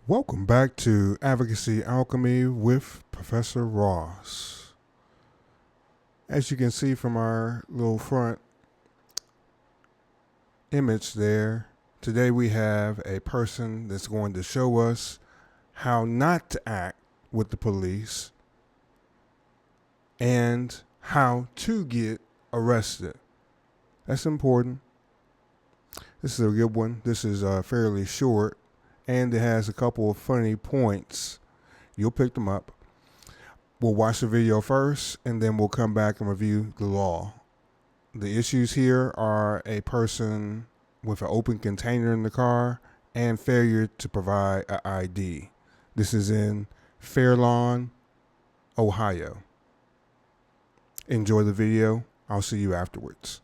Welcome back to Advocacy, Alchemy with Professor Ross. As you can see from our little front image there, today we have a person that's going to show us how not to act with the police and how to get arrested. That's important. This is a good one. This is fairly short, and it has a couple of funny points. You'll pick them up. We'll watch the video first, and then we'll come back and review the law. The issues here are a person with an open container in the car and failure to provide an ID. This is in Fairlawn, Ohio. Enjoy the video. I'll see you afterwards.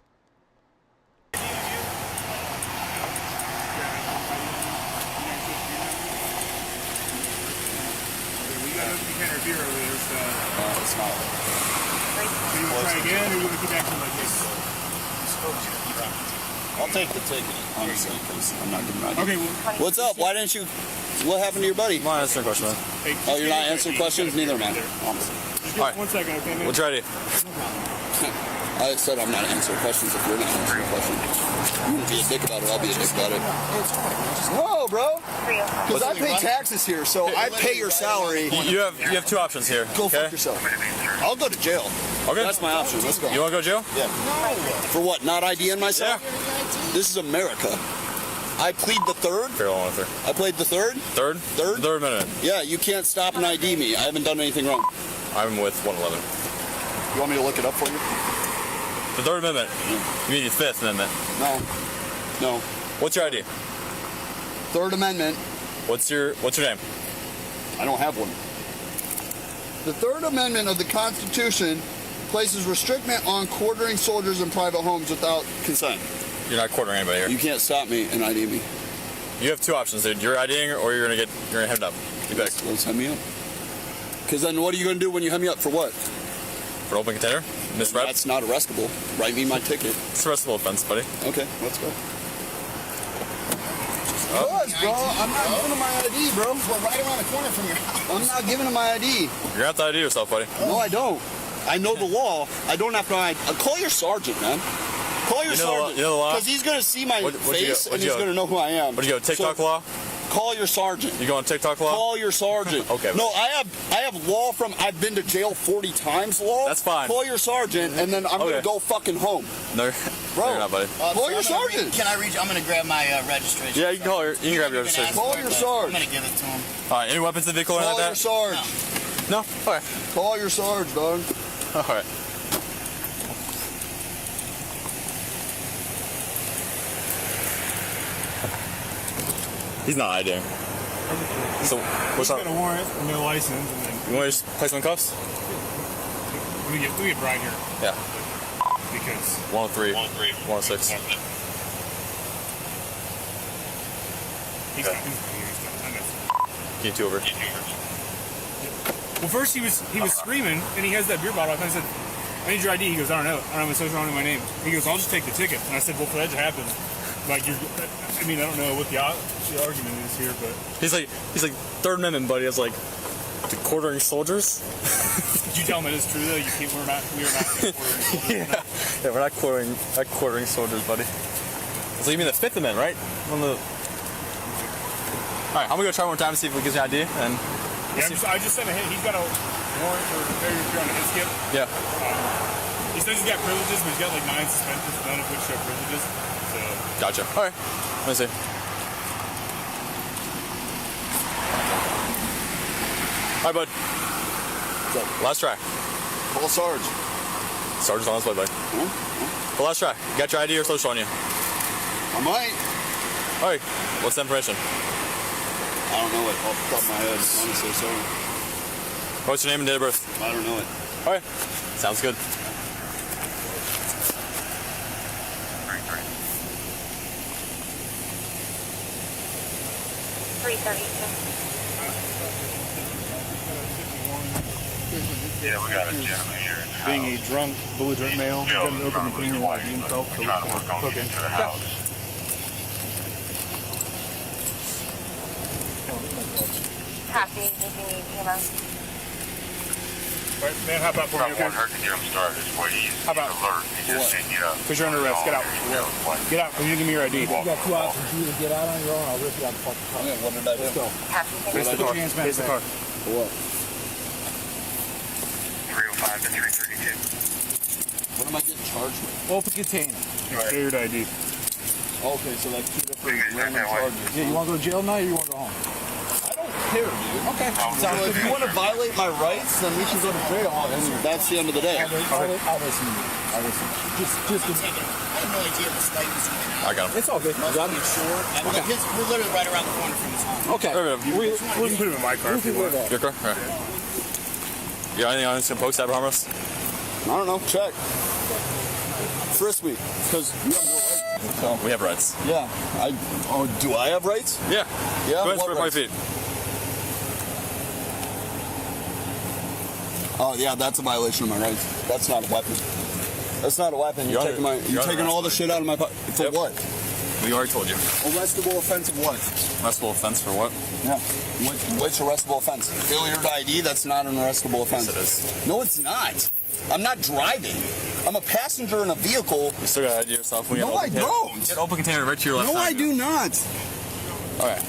It's not. So you want to try again, or you want to keep acting like this? I'll take the ticket, honestly, because I'm not giving out. Okay, well, What's up? Why didn't you? What happened to your buddy? I'm not answering questions. hey, Oh, you're not answering questions? Neither am I. Honestly. Just give us 1 second, okay, man? We'll try to. I said I'm not answering questions if you're not answering questions. You want to be a dick about it, I'll be a dick about it. No, bro. Because I pay taxes here, so I pay your salary. You have two options here. Go okay? fuck yourself. I'll go to jail. Okay. That's my option. Let's go. You want to go to jail? Yeah. For what? Not IDing myself? Yeah. This is America. I plead the third. Fair on with her. I played the third. Third? Third? Third minute. Yeah, you can't stop and ID me. I haven't done anything wrong. I'm with 111. You want me to look it up for you? The Third Amendment. You mean the Fifth Amendment? No. What's your ID? Third Amendment. What's your name? I don't have one. The Third Amendment of the Constitution places restriction on quartering soldiers in private homes without consent. You're not quartering anybody here. You can't stop me and ID me. You have two options, dude. You're IDing or you're gonna head up. You pick. Let's head me up. Because then what are you going to do when you head me up for what? For an open container? Misrep? That's not arrestable. Write me my ticket. It's a arrestable offense, buddy. Okay, let's go. Bro, I'm not giving him my ID, bro. We're right around the corner from your house. I'm not giving him my ID. You're gonna have to ID yourself, buddy. No, I don't. I know the law. I don't have to. Call your sergeant, man. Call your sergeant. You know the law? Because he's going to see my face and he's going to know who I am. What do you go? TikTok law? Call your sergeant. You going TikTok law? Call your sergeant. Okay. No, I have law from I've been to jail 40 times law. That's fine. Call your sergeant and then I'm going to go fucking home. No, Bro, you're not, buddy. Call your sergeant. Can I reach? I'm going to grab my registration. Yeah, you can grab your registration. Call your I'm sergeant. going to give it to him. All right. Any weapons in the vehicle or Call anything your like that? sergeant. No. Okay. Call your sergeant, dog. All right. He's not IDing. So, what's up? got a warrant, no license, and then You want to just place him in cuffs? let me get right here Yeah. because 103. 106. he's got. I know. Get you over. Well, first he was screaming, and he has that beer bottle. And I said, "I need your ID." He goes, "I don't know. I don't have a social on my name." He goes, "I'll just take the ticket." And I said, "Well, for that to happen, like I mean, I don't know what the argument is here, but He's like Third Amendment, buddy. It's like the quartering soldiers. did you tell him it is true though? We are not quartering soldiers. Yeah, we're not quartering soldiers, buddy. So you mean the Fifth Amendment, right? All right, I'm gonna go try one more time to see if it gives me an ID. And Yeah, I just sent a hit. He's got a warrant for failure to appear on a hit skip. yeah. He says he's got privileges, but he's got like 9 suspensions, none of which are privileges. So Gotcha. All right. Let me see. All right, bud. Last try. Call Sarge. Sergeant's on his way, buddy. Well, last try. You got your ID or social on you? I might. All right. What's the information? I don't know it off the top of my head. Honestly, sorry. What's your name and date of birth? I don't know it. All right. Sounds good. Yeah, we got a gentleman here in the being house. a drunk, belligerent male, he doesn't open the container while he himself, so We're trying to work on getting to the house. Copy. Did you need EMS? Right, man, how about for me, Not okay? one hurt to get him started. It's what he's How about- alert. He just said, get up. Because you're under arrest. Get out. Get out. You need to give me your ID. You got 2 options. You either get out on your own or I'll rip you out the fucking car. Yeah, what did I do? Let's go. Copy. Face the car. Face the car. For what? 305 to 332. What am I getting charged with? Open container. Failure to ID. Okay, so like 2 different Is that random that way? charges. Yeah, you want to go to jail tonight or you want to go home? I don't care, dude. Okay. So if you want to violate my rights, then we should go to jail, and that's the end of the day. I'll listen to you. I'll listen. Just I have no idea this light is going I got him. it's all good. You got it? short. We're literally right around the corner from his home. Okay. You can put him in my car if you want. Your car? All right. You got anything on this post that harm us? I don't know. Check. Frisk me, because you have no rights. So, We have rights. yeah. Do I have rights? Yeah. Yeah. Go ahead, what spread my rights? feet. Oh yeah, that's a violation of my rights. That's not a weapon. That's not a weapon. You're taking all the shit out of my pocket. For Yep. what? We already told you. Arrestable offense of what? Arrestable offense for what? Yeah. Which arrestable offense? Failure to ID? That's not an arrestable offense. Yes, it is. No, it's not. I'm not driving. I'm a passenger in a vehicle. You still got to ID yourself. When you No, have I open container. don't. You have open container right to your left No, I hand. do not. All right.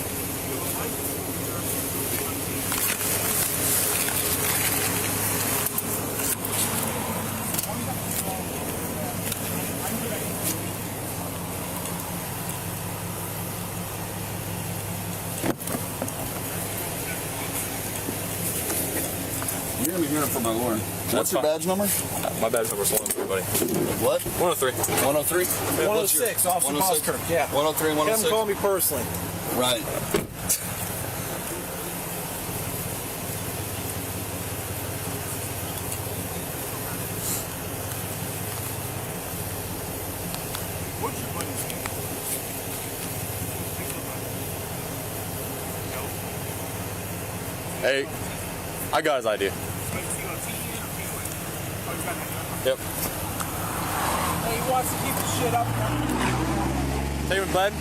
You're going to be hearing from my lawyer. What's your fine. badge number? My badge number is 103, buddy. What? 103. 103? 106, Officer 106? Boskirk. Yeah. 103, Have him 106? call me personally. Right. What's your buddy's name? Hey, I got his ID. Yep. Hey, he wants to keep the shit up. Take him to bed.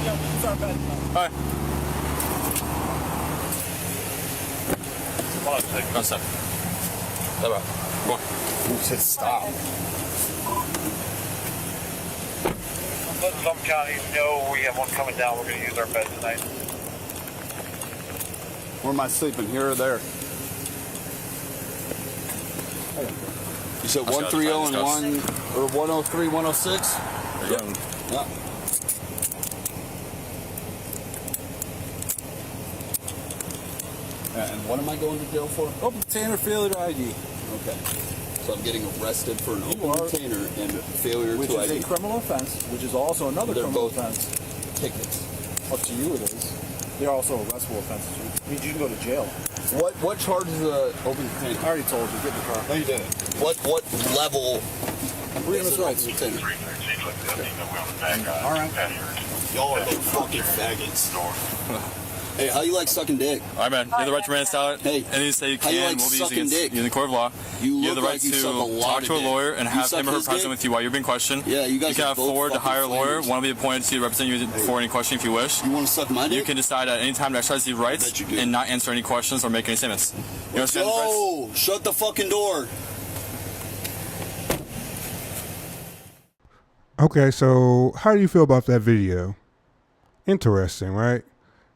We'll use our bed. All right. One second. Step out. Come on. Who said stop? Let some counties know we have one coming down. We're going to use our bed tonight. Where am I sleeping? Here or there? You said Let's go. 130 and Let's 1 or 103, 106? There you go. Yeah. And what am I going to jail for? Open container, failure to ID. Okay. So I'm getting arrested for an You open are. container and failure Which to is ID. a criminal offense, which is also another They're criminal both offense. tickets. Up to you it is. They're also arrestable offenses. It means you can go to jail. What charge is the open container? I already told you, get in the car. No, you didn't. What level Freedom is of an rights. open container? 336, like that. You know, we're on the back guy. All right. Y'all are little fucking faggots. Hey, how you like sucking dick? All right, man. You have the right to remain silent. Hey, anything you say you how you can like will be used sucking against dick? you in the court of law. You have look the right like you suck a to lot talk of to a dick. lawyer and You have suck him or her his present dick? with you while you're being questioned. Yeah, you guys You can are both afford to fucking hire a lawyer. flamers. One will be appointed to represent you for any question if you wish. You want to suck my dick? You can decide at any time to exercise your rights bet you do. and not answer any questions or make any statements. You understand the rights? Go! Shut the fucking door. Okay, so how do you feel about that video? Interesting, right?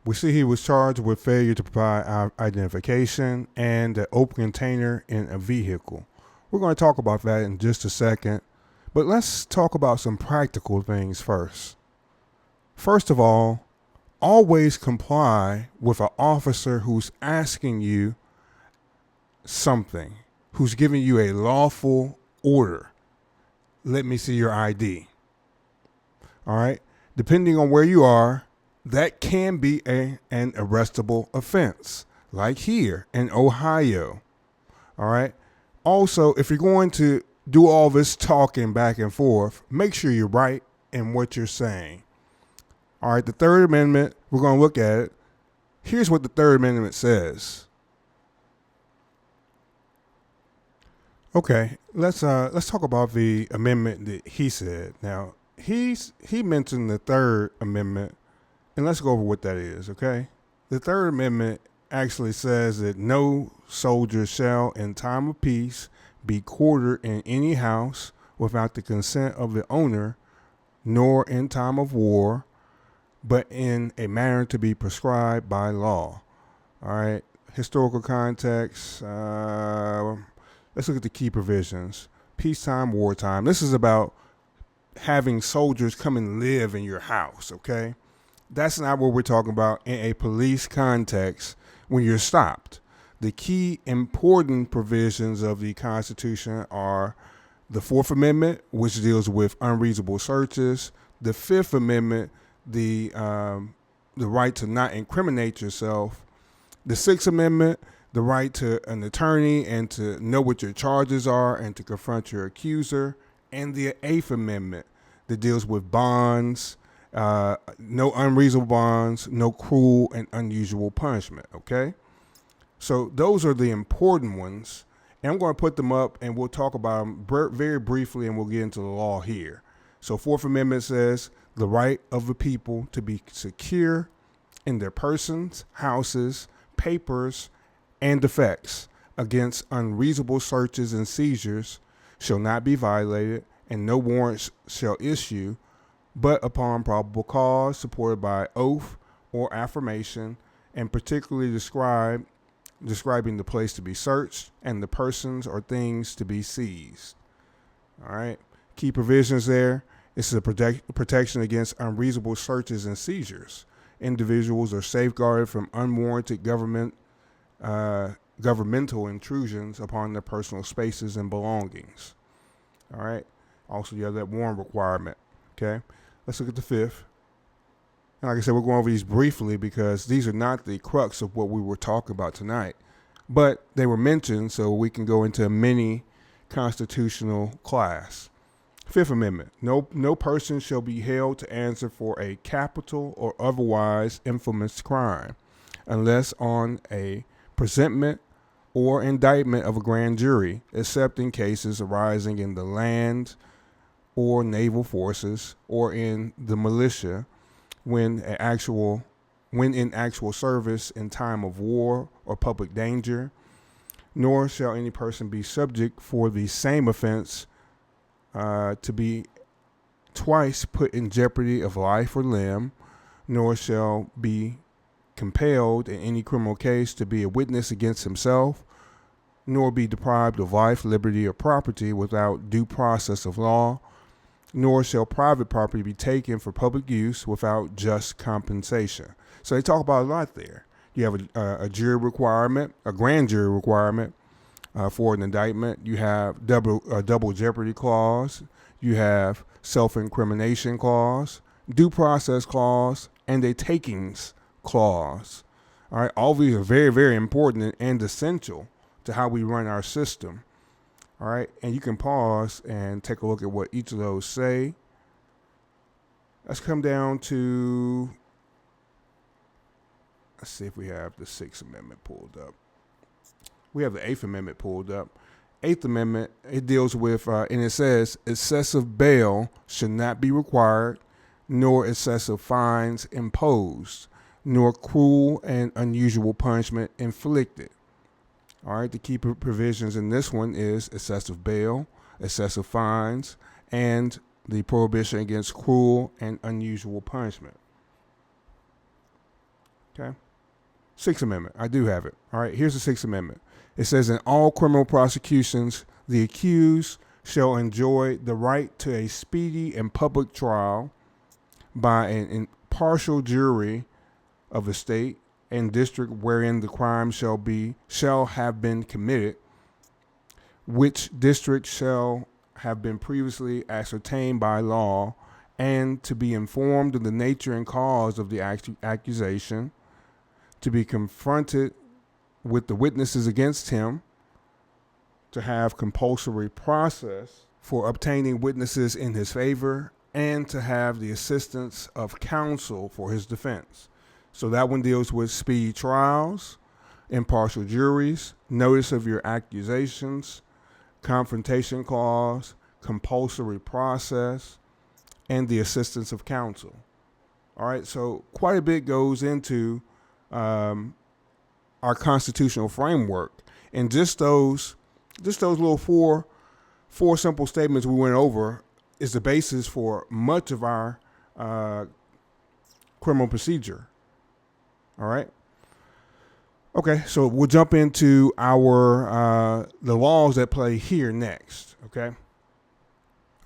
We see he was charged with failure to provide identification and an open container in a vehicle. We're going to talk about that in just a second, but let's talk about some practical things first. First of all, always comply with an officer who's asking you something, who's giving you a lawful order. Let me see your ID. All right. Depending on where you are, that can be an arrestable offense, like here in Ohio. All right. Also, if you're going to do all this talking back and forth, make sure you're right in what you're saying. All right. The Third Amendment, we're going to look at it. Here's what the Third Amendment says. Okay, let's talk about the amendment that he said. Now, he mentioned the Third Amendment And let's go over what that is, okay? The Third Amendment actually says that no soldier shall, in time of peace, be quartered in any house without the consent of the owner, nor in time of war, but in a manner to be prescribed by law. All right. Historical context. Let's look at the key provisions. Peacetime, wartime. This is about having soldiers come and live in your house, okay? That's not what we're talking about in a police context when you're stopped. The key important provisions of the Constitution are the Fourth Amendment, which deals with unreasonable searches. The Fifth Amendment, the right to not incriminate yourself. The Sixth Amendment, the right to an attorney and to know what your charges are and to confront your accuser. And the Eighth Amendment that deals with bonds, no unreasonable bonds, no cruel and unusual punishment, okay? So those are the important ones. And I'm going to put them up and we'll talk about them very briefly and we'll get into the law here. So Fourth Amendment says the right of the people to be secure in their persons, houses, papers, and effects against unreasonable searches and seizures shall not be violated, and no warrants shall issue, but upon probable cause supported by oath or affirmation, and particularly describing the place to be searched and the persons or things to be seized. All right. Key provisions there. This is a protection against unreasonable searches and seizures. Individuals are safeguarded from unwarranted governmental intrusions upon their personal spaces and belongings. All right. Also, you have that warrant requirement. Okay. Let's look at the fifth. And like I said, we're going over these briefly because these are not the crux of what we were talking about tonight, but they were mentioned so we can go into a mini constitutional class. Fifth Amendment, no person shall be held to answer for a capital or otherwise infamous crime unless on a presentment or indictment of a grand jury, except in cases arising in the land or naval forces or in the militia when in actual service in time of war or public danger, nor shall any person be subject for the same offense to be twice put in jeopardy of life or limb, nor shall be compelled in any criminal case to be a witness against himself, nor be deprived of life, liberty, or property without due process of law, nor shall private property be taken for public use without just compensation. So they talk about a lot there. You have a jury requirement, a grand jury requirement for an indictment. You have double jeopardy clause. You have self-incrimination clause, due process clause, and a takings clause. All right, all these are very, very important and essential to how we run our system. All right, and you can pause and take a look at what each of those say. Let's come down to, let's see if we have the Sixth Amendment pulled up. We have the Eighth Amendment pulled up. Eighth Amendment, it deals with, and it says, excessive bail should not be required, nor excessive fines imposed, nor cruel and unusual punishment inflicted. All right, the key provisions in this one is excessive bail, excessive fines, and the prohibition against cruel and unusual punishment. Okay. Sixth Amendment, I do have it. All right, here's the Sixth Amendment. It says, in all criminal prosecutions, the accused shall enjoy the right to a speedy and public trial by an impartial jury of the state and district wherein the crime shall have been committed, which district shall have been previously ascertained by law, and to be informed of the nature and cause of the accusation, to be confronted with the witnesses against him, to have compulsory process for obtaining witnesses in his favor, and to have the assistance of counsel for his defense. So that one deals with speedy trials, impartial juries, notice of your accusations, confrontation clause, compulsory process, and the assistance of counsel. All right, so quite a bit goes into our constitutional framework, and just those little four simple statements we went over is the basis for much of our criminal procedure. All right. Okay, so we'll jump into our the laws that play here next.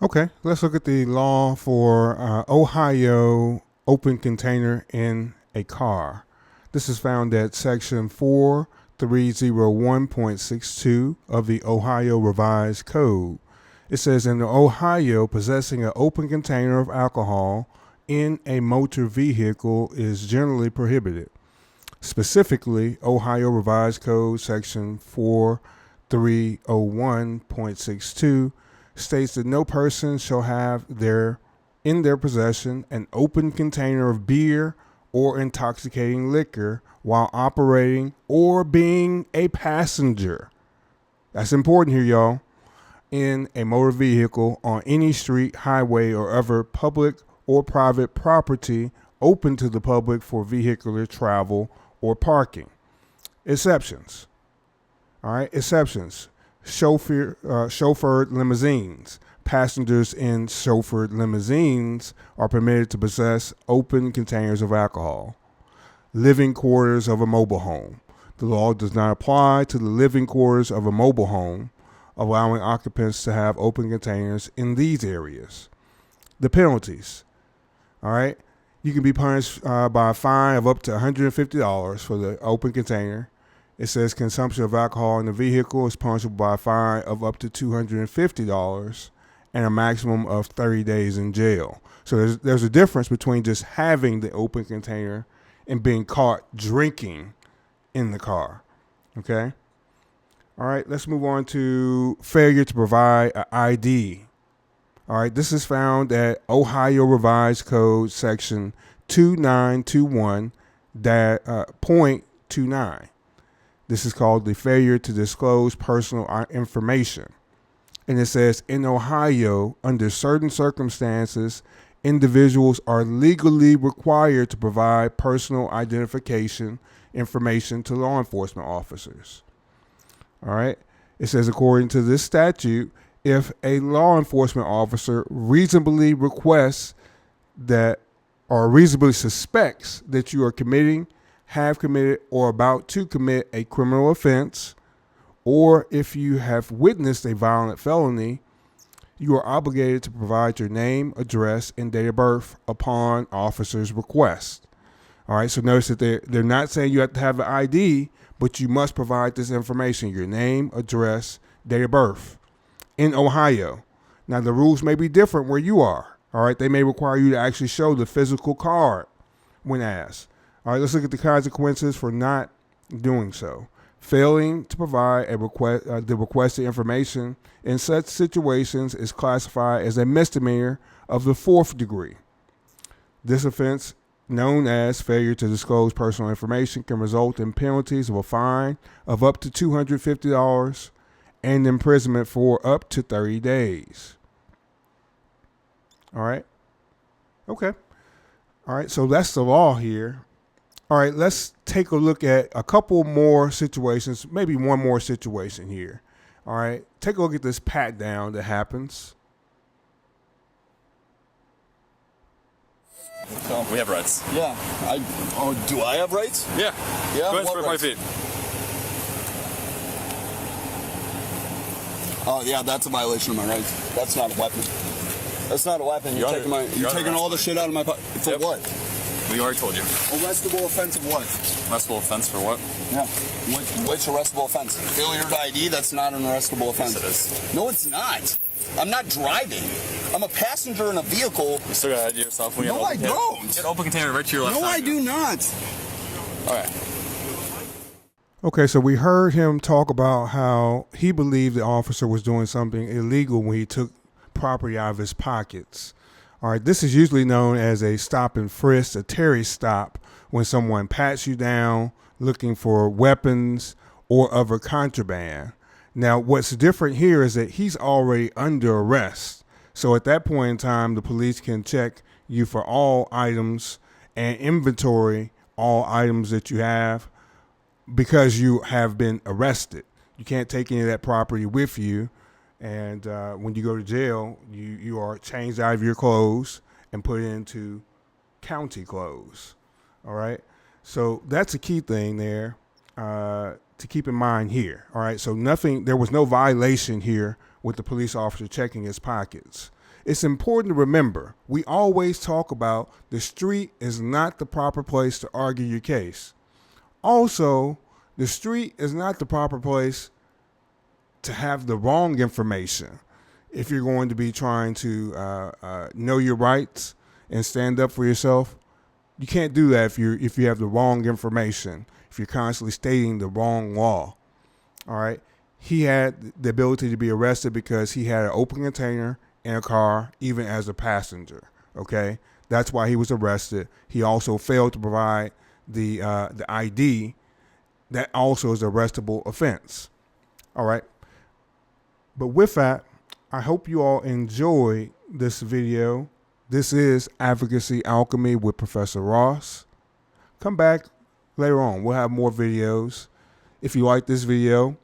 Okay, let's look at the law for Ohio open container in a car. This is found at section 4301.62 of the Ohio Revised Code. It says, in Ohio, possessing an open container of alcohol in a motor vehicle is generally prohibited. Specifically, Ohio Revised Code section 4301.62 states that no person shall have in their possession an open container of beer or intoxicating liquor while operating or being a passenger. That's important here, y'all. In a motor vehicle on any street, highway, or other public or private property open to the public for vehicular travel or parking. Exceptions. All right, exceptions. Chauffeured limousines. Passengers in chauffeured limousines are permitted to possess open containers of alcohol. Living quarters of a mobile home. The law does not apply to the living quarters of a mobile home, allowing occupants to have open containers in these areas. The penalties. All right. You can be punished by a fine of up to $150 for the open container. It says consumption of alcohol in the vehicle is punishable by a fine of up to $250 and a maximum of 30 days in jail. So there's a difference between just having the open container and being caught drinking in the car. Okay? All right, let's move on to failure to provide an ID. All right, this is found at Ohio Revised Code section 2921.29. This is called the failure to disclose personal information. And it says, in Ohio, under certain circumstances, individuals are legally required to provide personal identification information to law enforcement officers. All right. It says, according to this statute, if a law enforcement officer reasonably requests that or reasonably suspects that you are committing, have committed, or about to commit a criminal offense, or if you have witnessed a violent felony, you are obligated to provide your name, address, and date of birth upon officer's request. All right, so notice that they're not saying you have to have an ID, but you must provide this information, your name, address, date of birth in Ohio. Now, the rules may be different where you are. All right, they may require you to actually show the physical card when asked. All right, let's look at the consequences for not doing so. Failing to provide the requested information in such situations is classified as a misdemeanor of the 4th degree. This offense, known as failure to disclose personal information, can result in penalties of a fine of up to $250 and imprisonment for up to 30 days. All right. Okay. All right. So that's the law here. All right. Let's take a look at a couple more situations, maybe one more situation here. All right. Take a look at this pat down that happens. We have rights. Yeah. Do I have rights? Yeah. Yeah. Go ahead and What spread my rights? feet. Oh yeah, that's a violation of my rights. That's not a weapon. That's not a weapon. You're taking all the shit out of my pocket. For Yep. what? We already told you. Arrestable offense of what? Arrestable offense for what? Yeah. Which arrestable offense? Failure to ID? That's not an arrestable offense. Yes, it is. No, it's not. I'm not driving. I'm a passenger in a vehicle. You still gotta ID yourself when you No, have I an open container. don't. You have an open container right to your left No, I side. do not. Okay. Okay, so we heard him talk about how he believed the officer was doing something illegal when he took property out of his pockets. All right, this is usually known as a stop and frisk, a Terry stop, when someone pats you down looking for weapons or other contraband. Now, what's different here is that he's already under arrest. So at that point in time, the police can check you for all items and inventory all items that you have because you have been arrested. You can't take any of that property with you. And when you go to jail, you are changed out of your clothes and put into county clothes. All right. So that's a key thing there to keep in mind here. All right. So there was no violation here with the police officer checking his pockets. It's important to remember, we always talk about the street is not the proper place to argue your case. Also, the street is not the proper place to have the wrong information if you're going to be trying to know your rights and stand up for yourself. You can't do that if you have the wrong information, if you're constantly stating the wrong law. All right. He had the ability to be arrested because he had an open container in a car, even as a passenger. Okay. That's why he was arrested. He also failed to provide the ID. That also is an arrestable offense. All right. But with that, I hope you all enjoy this video. This is Advocacy Alchemy with Professor Ross. Come back later on. We'll have more videos. If you like this video,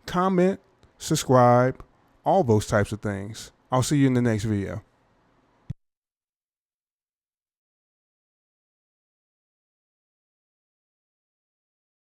comment, subscribe, all those types of things. I'll see you in the next video.